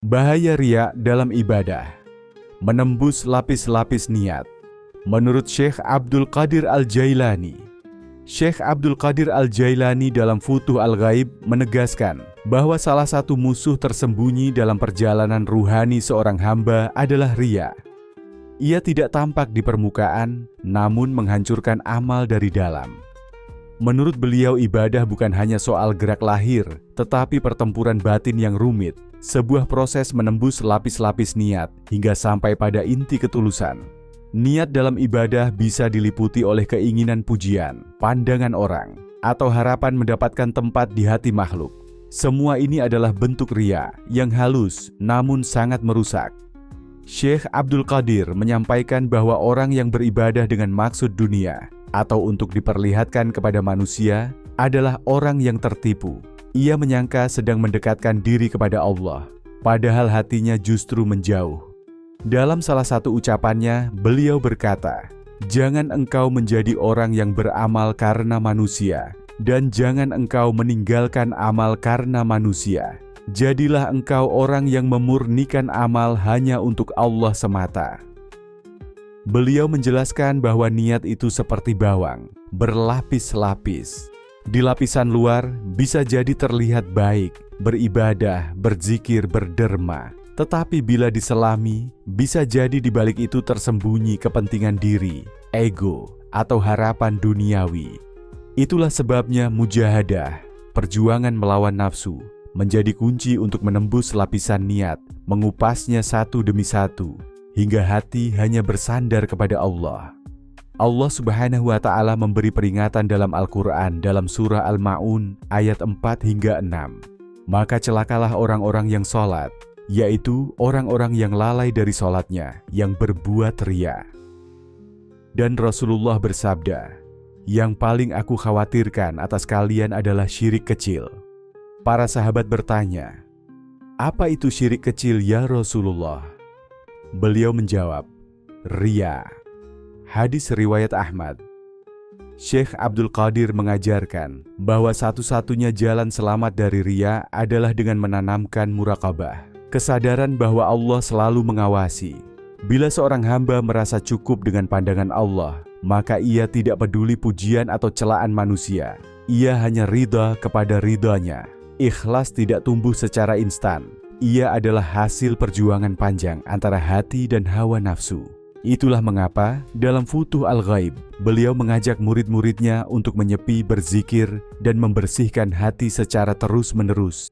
Bahaya riya dalam ibadah. Menembus lapis-lapis niat. Menurut Syekh Abdul Qadir Al-Jailani, Syekh Abdul Qadir Al-Jailani dalam Futuh Al-Ghaib menegaskan bahwa salah satu musuh tersembunyi dalam perjalanan ruhani seorang hamba adalah riya. Ia tidak tampak di permukaan, namun menghancurkan amal dari dalam. Menurut beliau, ibadah bukan hanya soal gerak lahir, tetapi pertempuran batin yang rumit. Sebuah proses menembus lapis-lapis niat hingga sampai pada inti ketulusan. Niat dalam ibadah bisa diliputi oleh keinginan pujian, pandangan orang, atau harapan mendapatkan tempat di hati makhluk. Semua ini adalah bentuk riya yang halus namun sangat merusak. Syekh Abdul Qadir menyampaikan bahwa orang yang beribadah dengan maksud dunia atau untuk diperlihatkan kepada manusia adalah orang yang tertipu. Ia menyangka sedang mendekatkan diri kepada Allah, padahal hatinya justru menjauh. Dalam salah satu ucapannya, beliau berkata, "Jangan engkau menjadi orang yang beramal karena manusia, dan jangan engkau meninggalkan amal karena manusia. Jadilah engkau orang yang memurnikan amal hanya untuk Allah semata." Beliau menjelaskan bahwa niat itu seperti bawang, berlapis-lapis. Di lapisan luar bisa jadi terlihat baik, beribadah, berzikir, berderma. Tetapi bila diselami, bisa jadi di balik itu tersembunyi kepentingan diri, ego, atau harapan duniawi. Itulah sebabnya mujahadah, perjuangan melawan nafsu, menjadi kunci untuk menembus lapisan niat, mengupasnya satu demi satu, hingga hati hanya bersandar kepada Allah. Allah Subhanahu wa Ta'ala memberi peringatan dalam Al-Quran dalam surah Al-Ma'un ayat 4 hingga 6. Maka celakalah orang-orang yang sholat, yaitu orang-orang yang lalai dari sholatnya, yang berbuat riya. Dan Rasulullah bersabda, "Yang paling aku khawatirkan atas kalian adalah syirik kecil." Para sahabat bertanya, "Apa itu syirik kecil ya Rasulullah?" Beliau menjawab, "Riya." Hadis riwayat Ahmad. Syekh Abdul Qadir mengajarkan bahwa satu-satunya jalan selamat dari riya adalah dengan menanamkan muraqabah, kesadaran bahwa Allah selalu mengawasi. Bila seorang hamba merasa cukup dengan pandangan Allah, maka ia tidak peduli pujian atau celaan manusia. Ia hanya ridha kepada ridhanya. Ikhlas tidak tumbuh secara instan. Ia adalah hasil perjuangan panjang antara hati dan hawa nafsu. Itulah mengapa dalam Futuh Al-Ghaib, beliau mengajak murid-muridnya untuk menyepi, berzikir, dan membersihkan hati secara terus-menerus.